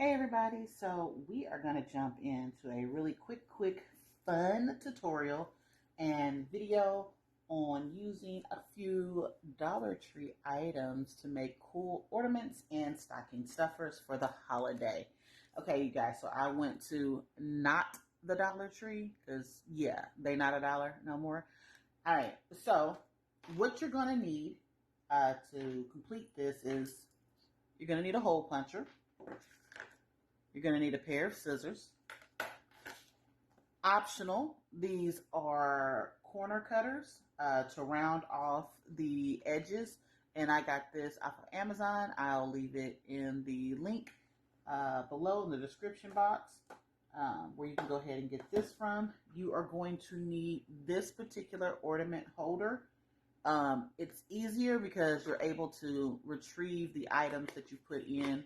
Hey everybody, so we are going to jump into a really quick, fun tutorial and video on using a few Dollar Tree items to make cool ornaments and stocking stuffers for the holiday. Okay, you guys, so I went to not the Dollar Tree because, yeah, they not $1 no more. All right, so what you're going to need to complete this is you're going to need a hole puncher. You're going to need a pair of scissors. Optional, these are corner cutters to round off the edges. And I got this off of Amazon. I'll leave it in the link below in the description box where you can go ahead and get this from. You are going to need this particular ornament holder. It's easier because you're able to retrieve the items that you put in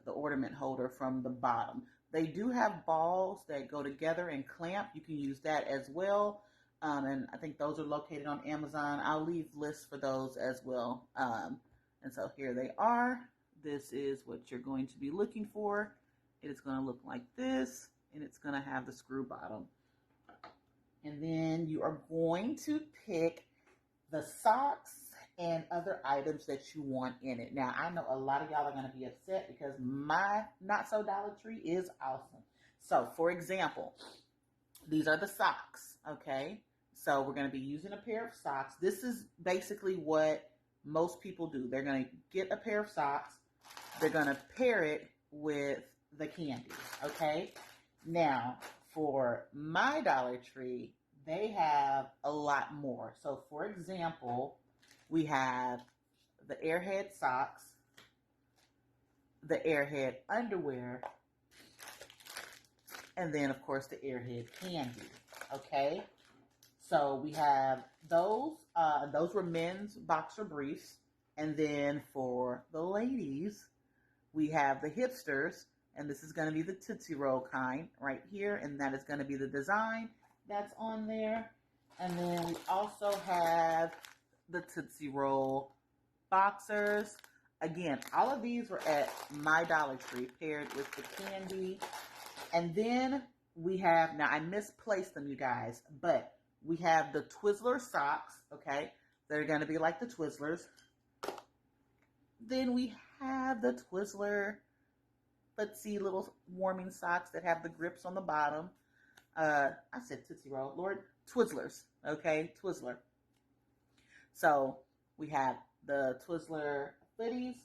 the ornament holder from the bottom. They do have balls that go together and clamp. You can use that as well. And I think those are located on Amazon. I'll leave lists for those as well. And so here they are. This is what you're going to be looking for. It is going to look like this, and it's going to have the screw bottom. And then you are going to pick the socks and other items that you want in it. Now, I know a lot of y'all are going to be upset because my Not So Dollar Tree is awesome. So, for example, these are the socks, okay? So, we're going to be using a pair of socks. This is basically what most people do. They're going to get a pair of socks. They're going to pair it with the candy, okay? Now, for my Dollar Tree, they have a lot more. So, for example, we have the Airhead socks, the Airhead underwear, and then, of course, the Airhead candy. Okay? So, we have those. Those were men's boxer briefs. And then for the ladies, we have the hipsters. And this is going to be the Tootsie Roll kind right here. And that is going to be the design that's on there. And then we also have the Tootsie Roll boxers. Again, all of these were at my Dollar Tree paired with the candy. And then we have, now I misplaced them, you guys, but we have the Twizzler socks, okay? They're going to be like the Twizzlers. Then we have the Twizzler footsie little warming socks that have the grips on the bottom. I said Tootsie Roll, Lord, Twizzlers, okay, Twizzler. So we have the Twizzler footies,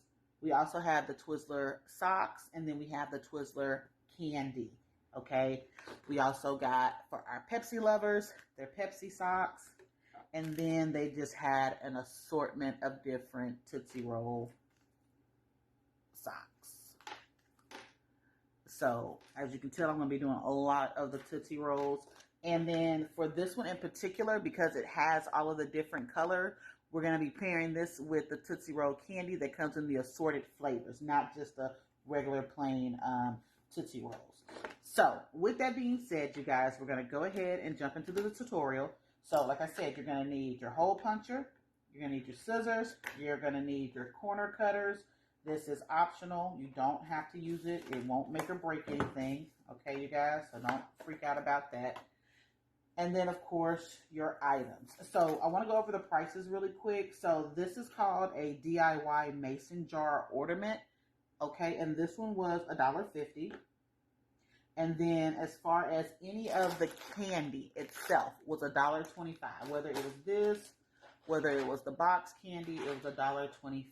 we also have the Twizzler socks, and then we have the Twizzler candy, okay? We also got, for our Pepsi lovers, their Pepsi socks, and then they just had an assortment of different Tootsie Roll socks. So, as you can tell, I'm going to be doing a lot of the Tootsie Rolls. And then for this one in particular, because it has all of the different color, we're going to be pairing this with the Tootsie Roll candy that comes in the assorted flavors, not just the regular plain Tootsie Rolls. So, with that being said, you guys, we're going to go ahead and jump into the tutorial. So, like I said, you're going to need your hole puncher, you're going to need your scissors, you're going to need your corner cutters. This is optional. You don't have to use it. It won't make or break anything. Okay, you guys? So don't freak out about that. And then, of course, your items. So I want to go over the prices really quick. So this is called a DIY mason jar ornament. Okay, and this one was $1.50. And then as far as any of the candy itself was $1.25. Whether it was this, whether it was the box candy, it was $1.25.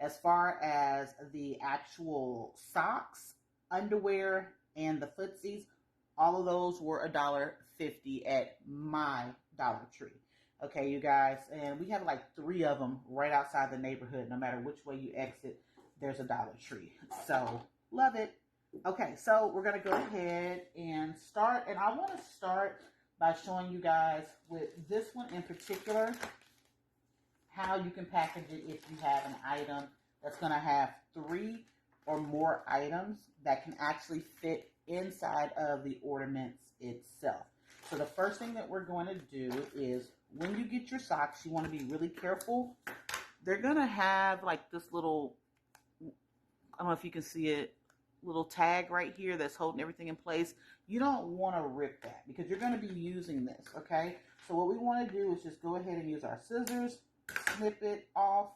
As far as the actual socks, underwear, and the footsies, all of those were $1.50 at my Dollar Tree. Okay, you guys, and we have like 3 of them right outside the neighborhood. No matter which way you exit, there's a Dollar Tree. So, love it. Okay, so we're going to go ahead and start. And I want to start by showing you guys with this one in particular, how you can package it if you have an item that's going to have 3 or more items that can actually fit inside of the ornaments itself. So the first thing that we're going to do is when you get your socks, you want to be really careful. They're going to have like this little, I don't know if you can see it little tag right here that's holding everything in place. You don't want to rip that because you're going to be using this, okay? So what we want to do is just go ahead and use our scissors, snip it off,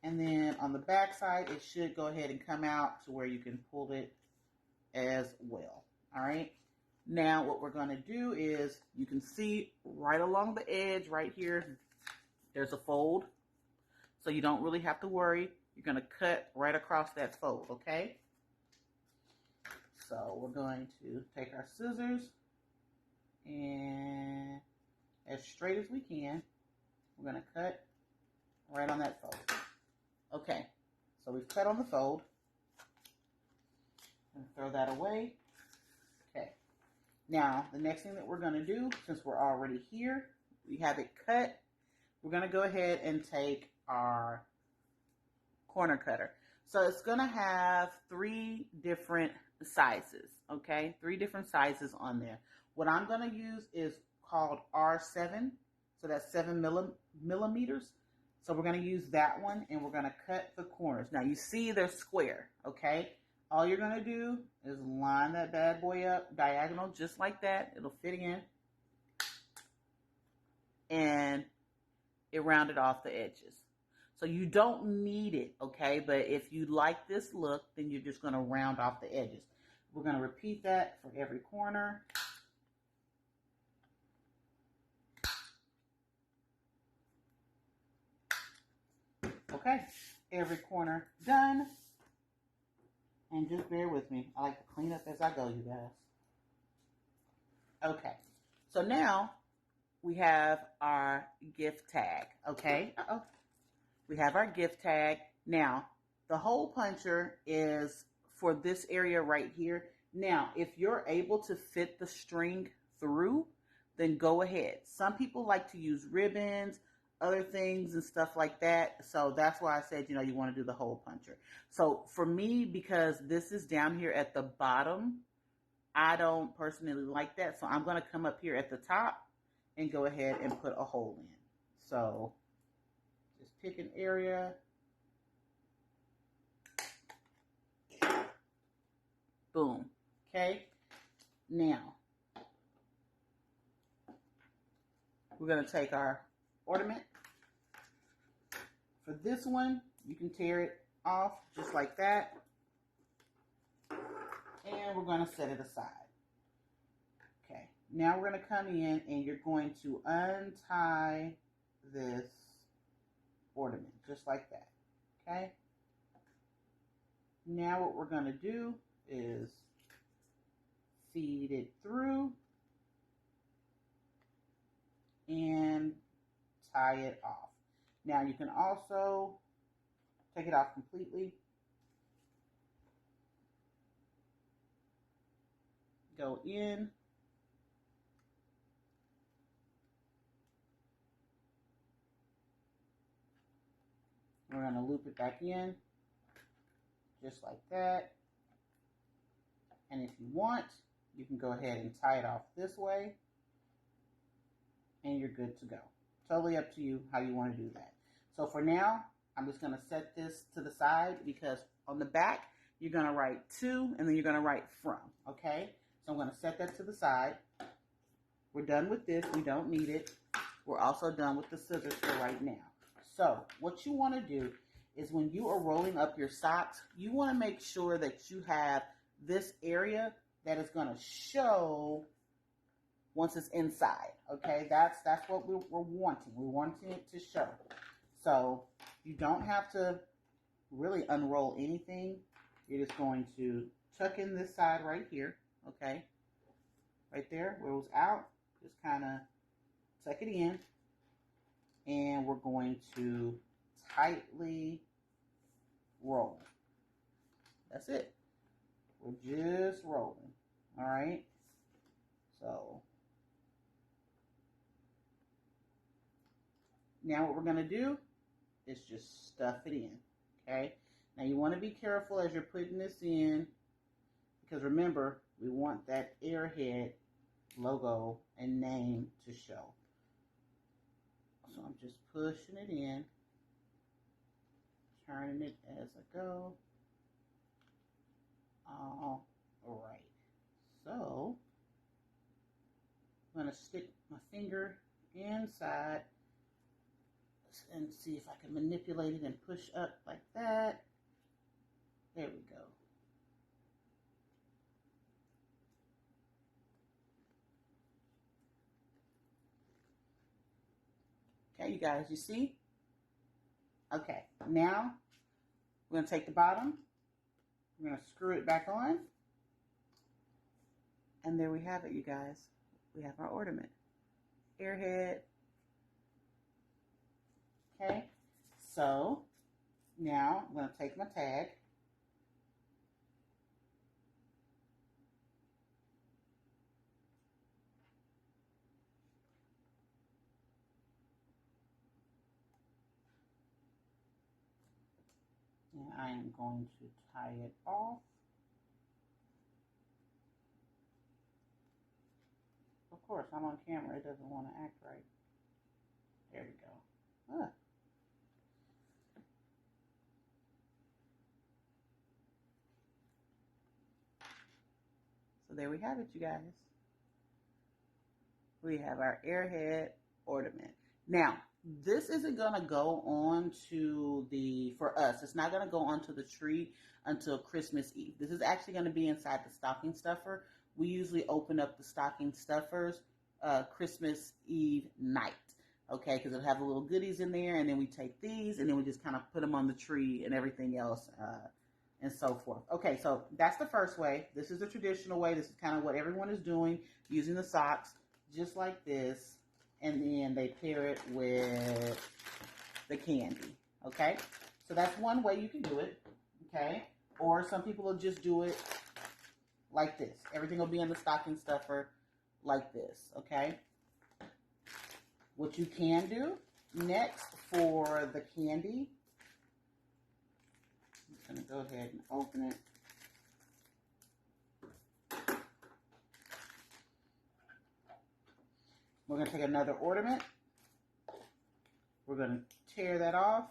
and then on the back side, it should go ahead and come out to where you can pull it as well, all right? Now what we're going to do is, you can see right along the edge right here, there's a fold. So you don't really have to worry. You're going to cut right across that fold, okay? So we're going to take our scissors and as straight as we can, we're going to cut right on that fold. Okay, so we've cut on the fold. And throw that away. Okay, now the next thing that we're going to do, since we're already here, we have it cut, we're going to go ahead and take our corner cutter. So it's going to have 3 different sizes, okay? 3 different sizes on there. What I'm going to use is called R7, so that's 7 millimeters. So we're going to use that one, and we're going to cut the corners. Now you see they're square, okay? All you're going to do is line that bad boy up diagonal just like that. It'll fit in. And it rounded off the edges. So you don't need it, okay? But if you like this look, then you're just going to round off the edges. We're going to repeat that for every corner. Okay, every corner done. And just bear with me. I like to clean up as I go, you guys. Okay, so now we have our gift tag, okay? We have our gift tag. Now, the hole puncher is for this area right here. Now, if you're able to fit the string through, then go ahead. Some people like to use ribbons, other things and stuff like that. So that's why I said, you know, you want to do the hole puncher. So for me, because this is down here at the bottom, I don't personally like that. So I'm going to come up here at the top and go ahead and put a hole in. So just pick an area. Boom. Okay. Now, we're going to take our ornament. For this one, you can tear it off just like that. And we're going to set it aside. Okay. Now we're going to come in and you're going to untie this ornament just like that. Okay. Now what we're going to do is feed it through and tie it off. Now you can also take it off completely. Go in. We're going to loop it back in just like that. And if you want, you can go ahead and tie it off this way and you're good to go. Totally up to you how you want to do that. So for now, I'm just going to set this to the side because on the back, you're going to write to and then you're going to write from, okay? So I'm going to set that to the side. We're done with this. We don't need it. We're also done with the scissors for right now. So what you want to do is when you are rolling up your socks, you want to make sure that you have this area that is going to show once it's inside, okay? That's what we're wanting. We're wanting it to show. So you don't have to really unroll anything. You're just going to tuck in this side right here, okay? Right there where it was out, just kind of tuck it in. And we're going to tightly roll. That's it. We're just rolling, all right? So now what we're going to do is just stuff it in, okay? Now you want to be careful as you're putting this in because remember, we want that Airhead logo and name to show. So I'm just pushing it in, turning it as I go. stick my finger inside and see if I can manipulate it and push up like that. There we go. Okay, you guys, you see? Okay, now we're going to take the bottom. We're going to screw it back on. And there we have it, you guys. We have our ornament. Airhead. Okay, so now I'm going to take my tag. And I am going to tie it off. Of course, I'm on camera. It doesn't want to act right. There we go. Ah. So there we have it, you guys. We have our airhead ornament. Now, this isn't going to go on to for us, it's not going to go onto the tree until Christmas Eve. This is actually going to be inside the stocking stuffer. We usually open up the stocking stuffers Christmas Eve night, okay, because it'll have the little goodies in there, and then we take these, and then we just kind of put them on the tree and everything else, and so forth. Okay, so that's the first way. This is the traditional way. This is kind of what everyone is doing, using the socks, just like this, and then they pair it with the candy, okay? So that's one way you can do it, okay? Or some people will just do it like this. Everything will be in the stocking stuffer like this, okay? What you can do next for the candy, I'm just going to go ahead and open it. We're going to take another ornament. We're going to tear that off.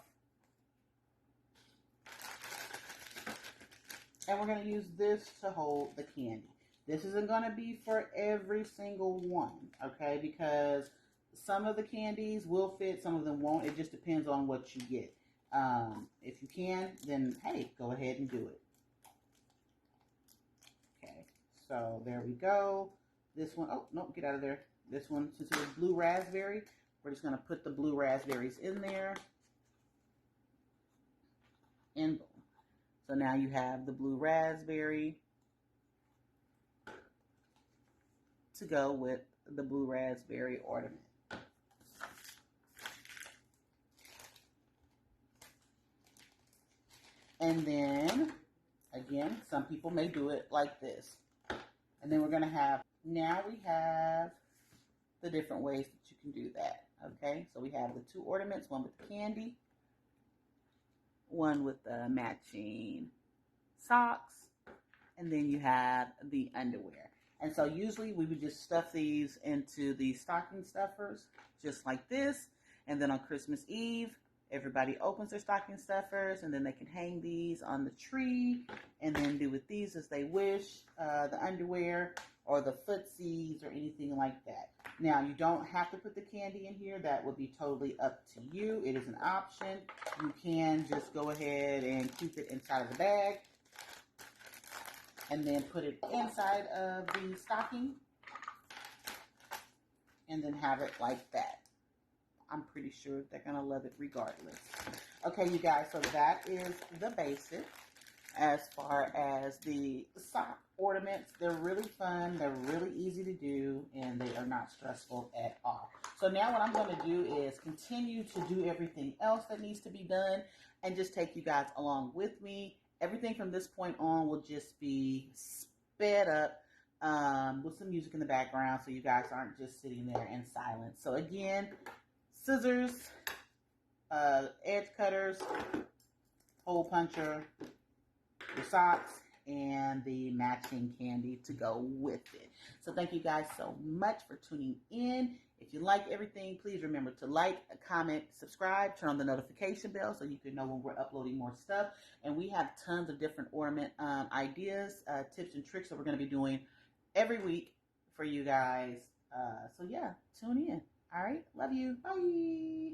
And we're going to use this to hold the candy. This isn't going to be for every single one, okay? Because some of the candies will fit, some of them won't. It just depends on what you get. If you can, then hey, go ahead and do it. Okay, so there we go. This one, oh, no, get out of there. This one, since it was blue raspberry, we're just going to put the blue raspberries in there. And boom. So now you have the blue raspberry to go with the blue raspberry ornament. And then, again, some people may do it like this. And then we're going to have, now we have the different ways that you can do that. Okay, so we have the two ornaments, one with the candy, one with the matching socks, and then you have the underwear. And so usually we would just stuff these into the stocking stuffers just like this. And then on Christmas Eve, everybody opens their stocking stuffers, and then they can hang these on the tree and then do with these as they wish, the underwear or the footsies or anything like that. Now, you don't have to put the candy in here. That would be totally up to you. It is an option. You can just go ahead and keep it inside of the bag and then put it inside of the stocking and then have it like that. I'm pretty sure they're going to love it regardless. Okay, you guys, so that is the basic. As far as the sock ornaments, they're really fun, they're really easy to do, and they are not stressful at all. So now what I'm going to do is continue to do everything else that needs to be done and just take you guys along with me. Everything from this point on will just be sped up with some music in the background so you guys aren't just sitting there in silence. So again, scissors, edge cutters, hole puncher, your socks, and the matching candy to go with it. So thank you guys so much for tuning in. If you like everything, please remember to like, comment, subscribe, turn on the notification bell so you can know when we're uploading more stuff. And we have tons of different ornament ideas, tips, and tricks that we're going to be doing every week for you guys So yeah, tune in. All right, love you. Bye.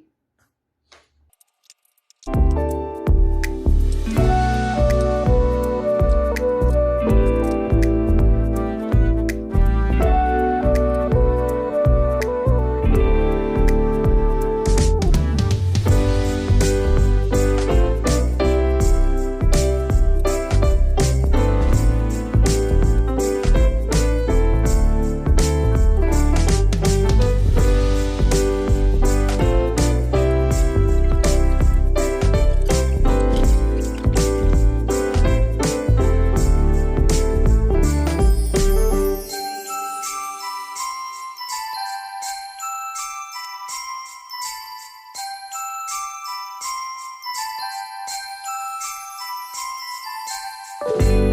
Bye.